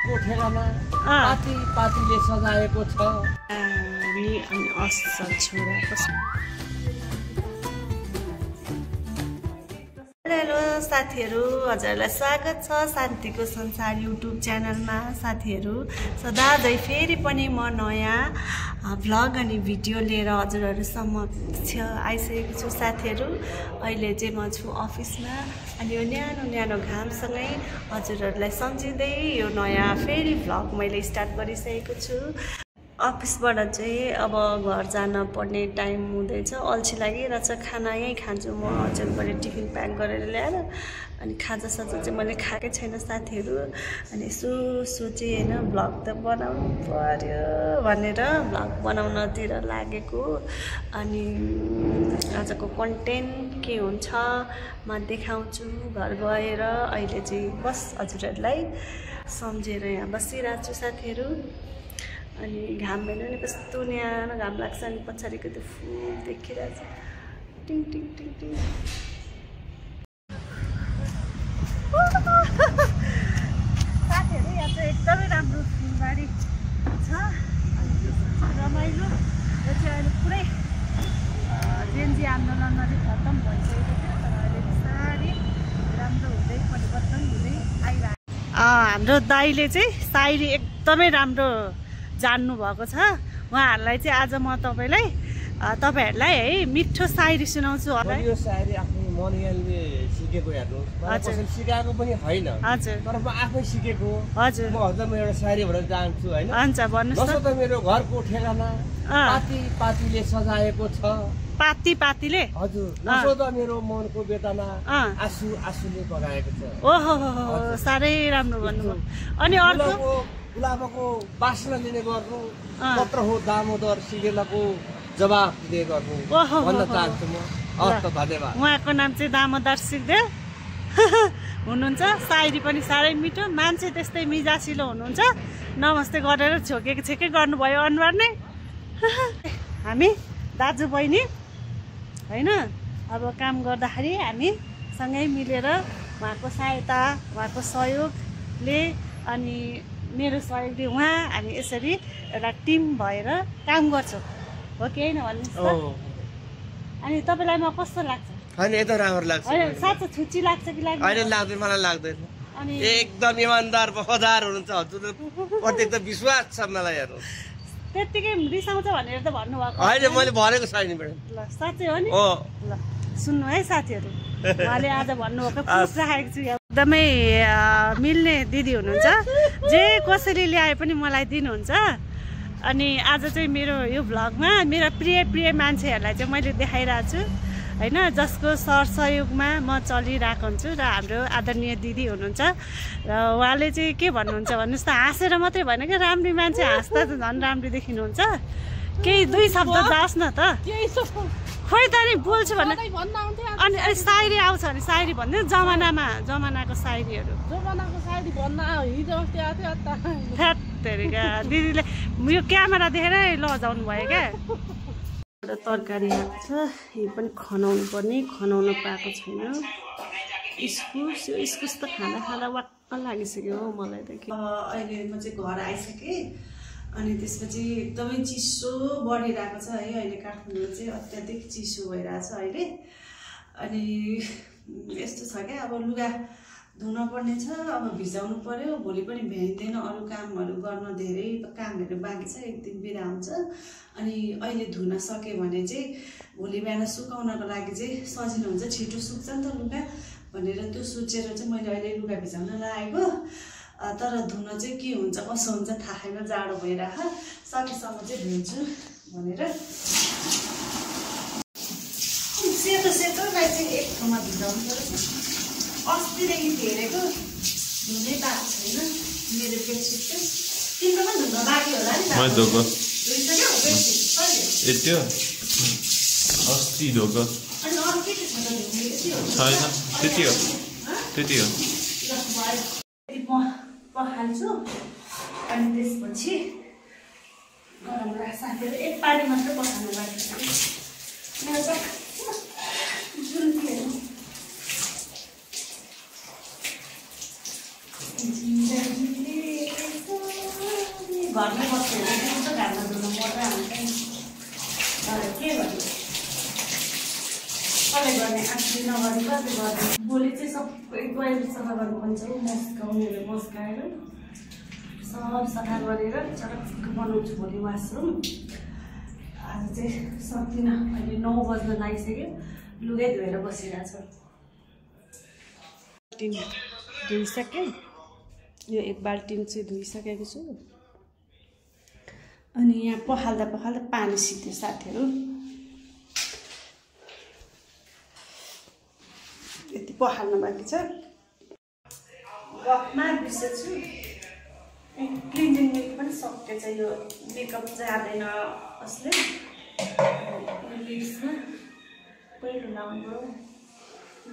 घरको ठेगाना पाती पातीले सजाएको छ। अनि असल छोरा हेलो साथीहरू, हजुरलाई स्वागत छ शान्तिको संसार युट्युब च्यानलमा। साथीहरू सदाझै फेरि पनि म नयाँ भ्लग अनि भिडियो लिएर हजुरहरू समक्ष आइसकेको छु। साथीहरू अहिले चाहिँ म छु अफिसमा अनि यो न्यानो न्यानो घामसँगै हजुरहरूलाई सम्झिँदै यो नयाँ फेरि भ्लग मैले स्टार्ट गरिसकेको छु। अफिसबाट चाहिँ अब घर जान पर्ने टाइम हुँदैछ, अल्छी लागिरहेछ। खाना यहीँ खान्छु म, हजुरबाट टिफिन प्याक गरेर ल्याएर। अनि खाजासाजा चाहिँ मैले खाएकै छैन साथीहरू। अनि यसो सोचेँ होइन भ्लग त बनाउनु पर्यो भनेर भ्लग बनाउनतिर लागेको। अनि आजको कन्टेन्ट के हुन्छ म देखाउँछु घर गएर। अहिले चाहिँ बस हजुरहरूलाई सम्झेर यहाँ बसिरहेको छु साथीहरू। अनि घाम हेर्नु नि कस्तो न्यानो घाम लाग्छ। अनि पछाडिको त्यो फुल देखिरहेछ टिङ टिङ टिङ टिङ। साथीहरू यहाँ चाहिँ एकदमै राम्रो फुलबारी छ, रमाइलो। यो चाहिँ अहिले पुरै जेएनजी आन्दोलन अलिक खत्तम भइसकेको थियो, तर अहिले बिस्तारै राम्रो हुँदै परिवर्तन हुँदै आइरहेको। हाम्रो दाइले चाहिँ सायरी एकदमै राम्रो जान्नु भएको छ। उहाँहरूलाई चाहिँ आज म तपाईँहरूलाई है मिठो सायरी सुनाउँछु। यो सायरी आफ्नो मनियाले सिकेको हेर्नुहोस्, कसैले सिकाएको पनि होइन, तर म आफै सिकेको। हजुर म हजुरमा एउटा सायरी भन्न चाहन्छु होइन। हुन्छ भन्नुहोस्। नसो त मेरो घरको ठेगाना पाती पातीले सजाएको छ। पाती पातीले? हजुर। नसो त मेरो मनको बेदना आँसु आँसुले बगाएको छ। ओहो साह्रै राम्रो भन्नुभयो। अनि अर्को गुलाबको बास्ना लिने गर्नु, पत्र हो दामोदर सिगेलाको जवाफ दिने गर्नु भन्न चाहन्छु म। हस् त, धन्यवाद। उहाँको नाम चाहिँ दामोदर सिगदेल हुनुहुन्छ। सायरी पनि साह्रै मिठो, मान्छे त्यस्तै मिजासिलो हुनुहुन्छ। नमस्ते गरेर छोकेको छेकै गर्नुभयो अनुहार नै। हामी दाजु बहिनी होइन, अब काम गर्दाखेरि हामी सँगै मिलेर उहाँको सहायता, उहाँको सहयोगले अनि मेरो सहयोगले उहाँ हामी यसरी एउटा टिम भएर काम गर्छौँ, हो कि होइन भन्नुहोस् त। अनि तपाईँलाई म कस्तो लाग्छ? होइन एकदम राम्रो लाग्छ। साँच्चै छुच्ची लाग्छ कि लाग्दैन? होइन लाग्दैन, मलाई लाग्दैन। अनि एकदम इमान्दार वफादार हुनुहुन्छ हजुर, प्रति त विश्वास छ मलाई। हेर्नु त्यत्तिकै रिसाउँछ भनेर त भन्नुभएको होइन, मैले भनेको छैन म्याडम। ल साँच्चै हो नि? ल सुन्नु है साथीहरू, उहाँले आज भन्नुभएको प्रुफ राखेको छु। एकदमै मिल्ने दिदी हुनुहुन्छ, जे कसैले ल्याए पनि मलाई दिनुहुन्छ। अनि आज चाहिँ मेरो यो भ्लगमा मेरो प्रिय मान्छेहरूलाई चाहिँ मैले देखाइरहेको छु होइन, जसको सहयोगमा म चलिरहेको हुन्छु। र हाम्रो आदरणीय दिदी हुनुहुन्छ र उहाँले चाहिँ के भन्नुहुन्छ भन्नुहोस् त। हाँसेर मात्रै भएन क्या, राम्री मान्छे हाँस्दा त झन् राम्री देखिनुहुन्छ। केही दुई शब्द जाओस् न त। खोइ त नि बोल्छु भने अनि सायरी आउँछ भने सायरी भन्दै जमानाको सायरीहरू थ्यात्तेरिका। दिदीले यो क्यामेरा देखेरै लजाउनु भयो क्या। एउटा तरकारी आएको छ, यो पनि खनाउनु पर्ने, खनाउन पाएको छैन। इस्कुस, यो इस्कुस त खाँदा खाँदा वाक्क लागिसक्यो हो मलाई त। अहिले म चाहिँ घर आइसकेँ। अनि त्यसपछि एकदमै चिसो बढिरहेको छ है, अहिले काठमाडौँ चाहिँ अत्याधिक चिसो भइरहेछ अहिले। अनि यस्तो छ क्या, अब लुगा धुन पर्ने छ, अब भिजाउनु पर्यो, भोलि पनि भ्याइँदैन। अरू कामहरू गर्न धेरै कामहरू बाँकी छ, एक दिन बिदा हुन्छ। अनि अहिले धुन सक्यो भने चाहिँ भोलि बिहान सुकाउनको लागि चाहिँ सजिलो हुन्छ, छिटो सुक्छ नि त लुगा भनेर त्यो सोचेर चाहिँ मैले अहिले लुगा भिजाउन लागेको। तर धुन चाहिँ के हुन्छ कसो हुन्छ थाहा छैन, जाडो भइरह। सकेसम्म चाहिँ धुन्छु भनेर। सेतोलाई चाहिँ एक ठाउँमा भिजाउनु पर्छ। अस्तिदेखि हेरेको धुनै पाएको छैन मेरो बेडसिट चाहिँ। तिम्रो पनि धुन बाँकी होला नि? धुइसक्यो बेडसिट यति हो अस्ति धोको। अनि अरू के छ त धुने? छैन, त्यति हो त्यति हो। पखाल्छु अनि त्यसपछि गरममा साथीहरू एक पानी मात्रै पखाल्नु बाँकी छ। मेरो जुल्तीहरू जिन्दगीले घरमै बसेर त घाममा धुनु पर्दा हुन्छ नि तर के गर्नु कसले गर्ने आफूले नगर्नु कति गर्ने भोलि चाहिँ सबै टोइलेट सफा गर्नुपर्छ हो मस्काउनेहरू मस्काएर सब सफा गरेर चटक्क बनाउँछु भोलि वासरुम आज चाहिँ सक्दिनँ अहिले 9 बज्न लागिसक्यो लुगै धोएर बसिरहेको छु धोइसकेँ यो एक बाल्टिन चाहिँ धोइसकेको छु अनि यहाँ पखाल्दा पखाल्दा पानी सिद्धो साथीहरू यति पखाल्नु बाँकी छ गफमा बिर्सेछु क्लिन्जिङ मेकअप पनि सकेछ यो मेकअप जाँदैन कसले लिप्समा पहिलो लाउनु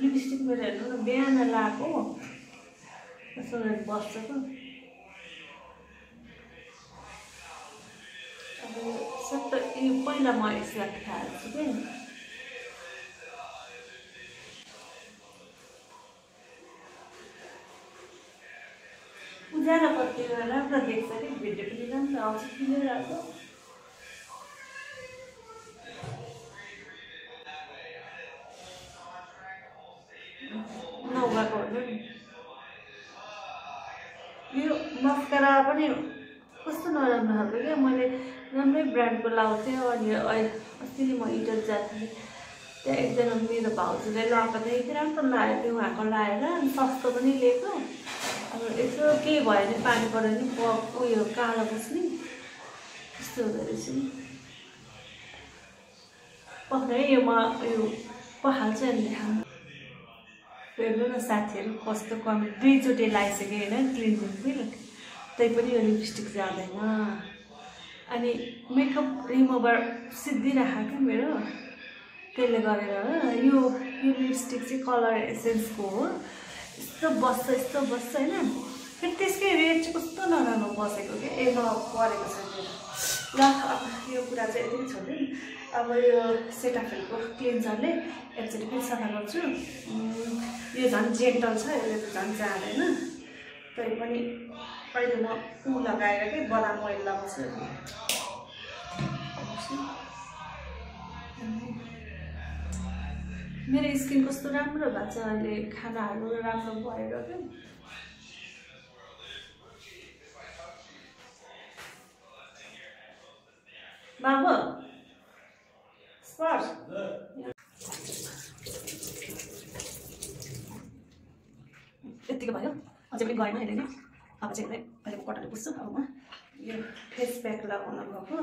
लिपस्टिक मेरो हेर्नु न बिहान लगाएको कस्तो बस्छ त अब सबै यो पहिला म यसलाई खाएको छु कि उज्यालो कति राम्रो देख्छ कि भिडियो पनि राम्रो आउँछ क्लियर आएको नभएको हो नि यो मस्कारा पनि कस्तो नराम्रो खालको क्या मैले राम्रै ब्रान्डको लाउँथेँ अनि अस्ति नै म इन्टर जाएको थिएँ त्यहाँ एकजना मेरो भाउजूले लगाएको थिएँ यति राम्रो लगायो त्यो उहाँको लगाएर अनि सस्तो पनि लिएको अब यसो केही भयो भने पानी पऱ्यो नि उयो कालो बस्ने त्यस्तो हुँदो रहेछ नि पक्कै यो म उयो पखाल्छु अनि देखाउनु हेर्नु न साथीहरू कस्तो कमेन्ट 2 चोटि लगाइसकेँ होइन क्लिन्जिङ फिल त्यही पनि यो लिपस्टिक जाँदैन अनि मेकअप रिमुभर सिद्धिराख क्या मेरो त्यसले गरेर यो लिपस्टिक चाहिँ कलर एसेन्सको हो यस्तो बस्छ होइन फेरि त्यसकै रेट चाहिँ कस्तो नराम्रो बसेको क्या परेको छ मेरो ल यो कुरा चाहिँ यति छोड्यो नि अब यो सेटाफिलको क्लिन्जरले एकचोटि फेरि सफा गर्छु यो झन् जेन्टल छ यसले त झन् जाँदैन तै पनि अहिले म लगाएर के बदाम ओइल लगाउँछु मेरो स्किन कस्तो राम्रो भएको छ अहिले खानाहरू राम्रो भएर क्या बाबु स्पर्श यतिको भयो अझै पनि गएन अहिले नै अब चाहिँ अहिले म कटाले पुस्छु अब म यो फेस प्याक लगाउन गएको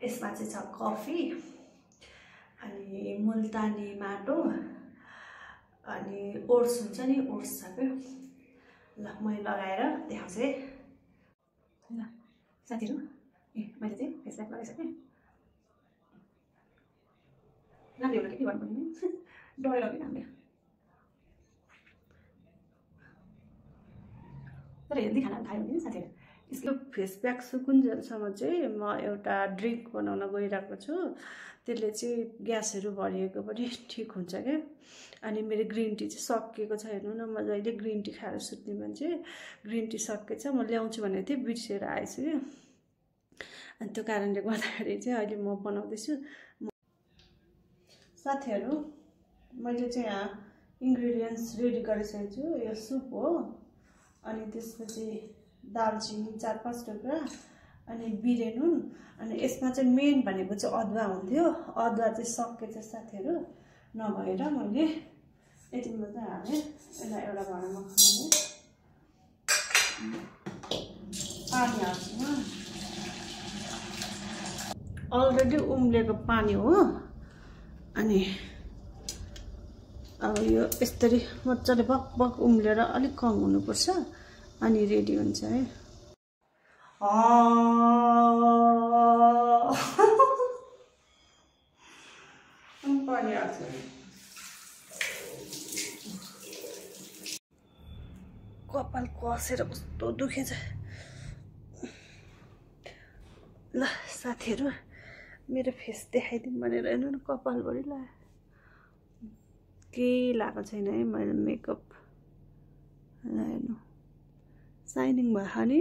यसमा चाहिँ छ कफी अनि मुल्तानी माटो अनि ओट्स हुन्छ नि ओट्स छ क्या ल मैले लगाएर देखाउँछु है ल साथीहरू मैले चाहिँ फेस प्याक लगाइसकेँ राम्रो एउटा के गर्नु पर्ने डर लाग्यो हामीले तर हेल्दी खानाहरू खायो भने साथीहरू यसको फेस प्याक सुकुन्जेलसम्म चाहिँ म एउटा ड्रिङ्क बनाउन गइरहेको छु त्यसले चाहिँ ग्यासहरू भरिएको पनि ठिक हुन्छ क्या अनि मेरो ग्रिन टी चाहिँ सकिएको छ हेर्नु न म जहिले ग्रिन टी खाएर सुत्ने मान्छे ग्रिन टी सकेछ म ल्याउँछु भनेको थिएँ बिर्सेर आएछु क्या अनि त्यो कारणले गर्दाखेरि चाहिँ अहिले म बनाउँदैछु साथीहरू मैले चाहिँ यहाँ इन्ग्रिडियन्ट्स रेडी गरिसकेको छु यो सुप हो अनि त्यसपछि दालचिनी 4-5 टुक्रा अनि बिरे नुन अनि यसमा चाहिँ मेन भनेको चाहिँ अदुवा हुन्थ्यो अदुवा चाहिँ सकेछ साथीहरू नभएर मैले यति मात्रै हालेँ यसलाई एउटा भाँडामा खाने पानी हाल्छु म अलरेडी उम्लेको पानी हो अनि अब यो यसरी मजाले बक उम्लेर अलिक कम हुनुपर्छ अनि रेडी हुन्छ है पानी हाल्छु कपाल कसेर कस्तो दुखेछ ल साथीहरू मेरो फेस देखाइदिउँ भनेर हेर्नु न कपालभरि लाग्यो केही लगाएको छैन है मैले मेकअप ल हेर्नु साइनिङ भयो नि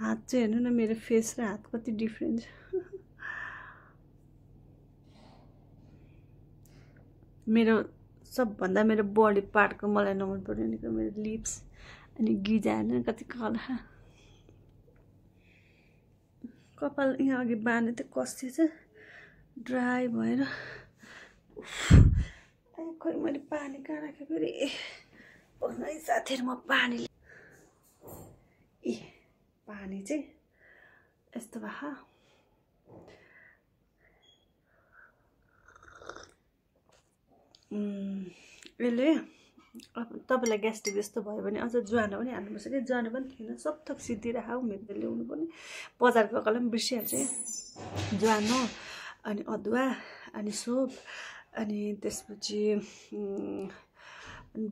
हात चाहिँ हेर्नु न मेरो फेस र हात कति डिफ्रेन्ट छ मेरो सबभन्दा मेरो बडी पार्टको मलाई नमन पर्ने भनेको मेरो लिप्स अनि गिजा हेर्नु कति कला कपाल यहाँ अघि बाँधे त कस्तो छ ड्राई भएर खोइ मैले पानी कहाँ राखेँ फेरि है साथीहरू म पानी पानी चाहिँ यस्तो भयो यसले अब तपाईँलाई ग्यास्ट्रिक जस्तो भयो भने अझ ज्वानो पनि हाल्नुपर्छ कि ज्वानो पनि थिएन सब थोक सिद्धिरहेको मेरो त ल्याउनु पनि बजार गएकोलाई पनि बिर्सिहाल्छ ज्वानो अनि अदुवा अनि सोप अनि त्यसपछि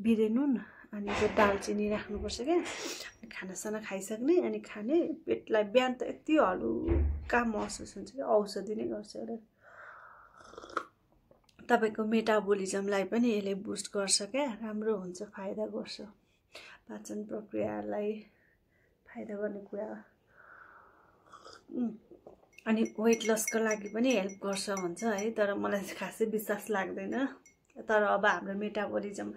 बिरेनुन अनि त्यो दालचिनी राख्नुपर्छ क्या अनि खानासाना खाइसक्ने अनि खाने पेटलाई बिहान त यति हलुका महसुस हुन्छ कि औषधि नै गर्छ एउटा तपाईँको मेटाबोलिजमलाई पनि यसले बुस्ट गर्छ क्या राम्रो हुन्छ फाइदा गर्छ पाचन प्रक्रियालाई फाइदा गर्ने कुरा अनि वेट लसको लागि पनि हेल्प गर्छ भन्छ है तर मलाई खासै विश्वास लाग्दैन तर अब हाम्रो मेटाबोलिजम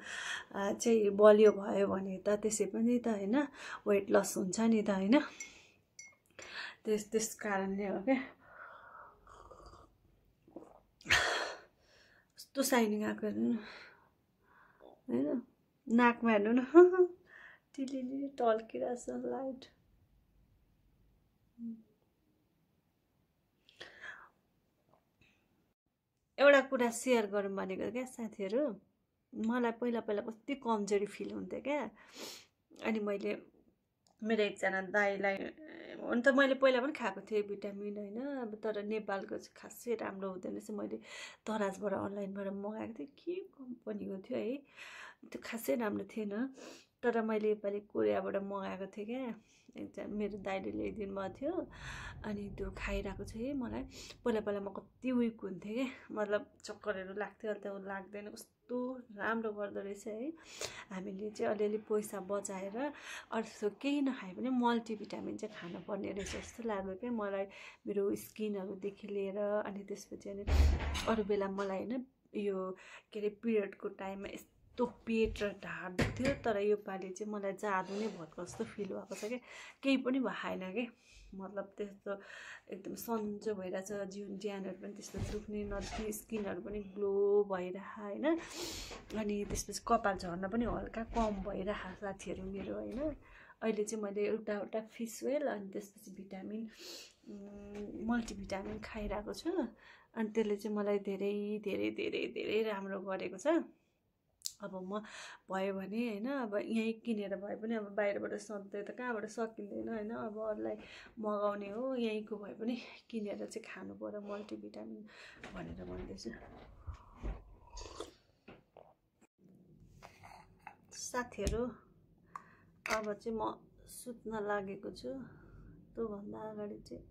चाहिँ बलियो भयो भने त त्यसै पनि त हैन वेट लस हुन्छ नि त हैन त्यस कारणले हो क्या कस्तो साइनिङ आएको हेर्नु न हैन नाकमा हेर्नु न टिलिली टल्किरहेछ लाइट एउटा कुरा सेयर गरौँ भनेको क्या साथीहरू मलाई पहिला कति कमजोरी फिल हुन्थ्यो क्या अनि मैले मेरो एकजना दाइलाई हुन त मैले पहिला पनि खाएको थिएँ भिटामिन हैन अब तर नेपालको चाहिँ खासै राम्रो हुँदैन रहेछ मैले तराजबाट अनलाइनबाट मगाएको थिएँ के कम्पनीको थियो है त्यो खासै राम्रो थिएन तर मैले योपालि कोरियाबाट मगाएको थिएँ क्या एकजना मेरो दाइले ल्याइदिनु भएको थियो अनि त्यो खाइरहेको छु है मलाई पहिला म कति विक हुन्थेँ क्या मतलब चक्करहरू लाग्थ्यो अहिले त लाग्दैन कस्तो राम्रो गर्दो रहेछ है हामीले चाहिँ अलिअलि पैसा बचाएर अरू केही नखाए पनि मल्टिभिटामिन चाहिँ खानुपर्ने रहेछ जस्तो लाग्यो क्या मलाई मेरो स्किनहरूदेखि लिएर अनि त्यसपछि अनि अरू बेला मलाई होइन यो के अरे पिरियडको टाइममा यस्तो पेट र ढाड दुख्थ्यो तर योपालि चाहिँ मलाई जादु नै भएको जस्तो फिल भएको छ क्या केही पनि भएन कि मतलब त्यस्तो एकदम सन्चो भइरहेछ ज्यानहरू पनि त्यस्तो दुख्ने नदुख्ने स्किनहरू पनि ग्लो भइरह होइन अनि त्यसपछि कपाल झर्न पनि हल्का कम भइरह साथीहरू मेरो होइन अहिले चाहिँ मैले एउटा फिस वेल अनि त्यसपछि भिटामिन मल्टिभिटामिन खाइरहेको छु अनि त्यसले चाहिँ मलाई धेरै धेरै धेरै धेरै राम्रो गरेको छ अब म भयो भने हैन अब यहीँ किनेर भए पनि अब बाहिरबाट सधैँ त कहाँबाट सकिँदैन हैन अब अरूलाई मगाउने हो यहीँको भए पनि किनेर चाहिँ खानु पर्यो मल्टिभिटामिन भनेर भन्दैछु साथीहरू अब चाहिँ म सुत्न लागेको छु त्योभन्दा अगाडि चाहिँ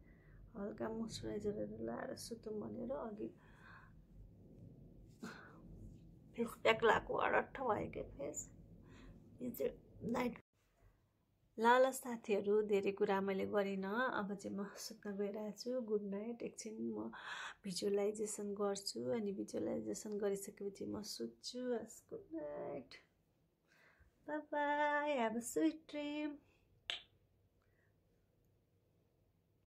हल्का मोइस्चराइजरहरू लाएर सुतौँ भनेर अघि फेस प्याक लगाएको अरट्ठ भयो क्या फेस यो चाहिँ नाइट ल साथीहरू धेरै कुरा मैले गरिनँ अब चाहिँ म सुत्न गइरहेको छु गुड नाइट एकछिन म भिजुअलाइजेसन गर्छु अनि भिजुअलाइजेसन गरिसकेपछि म सुत्छु good night by by have a sweet dream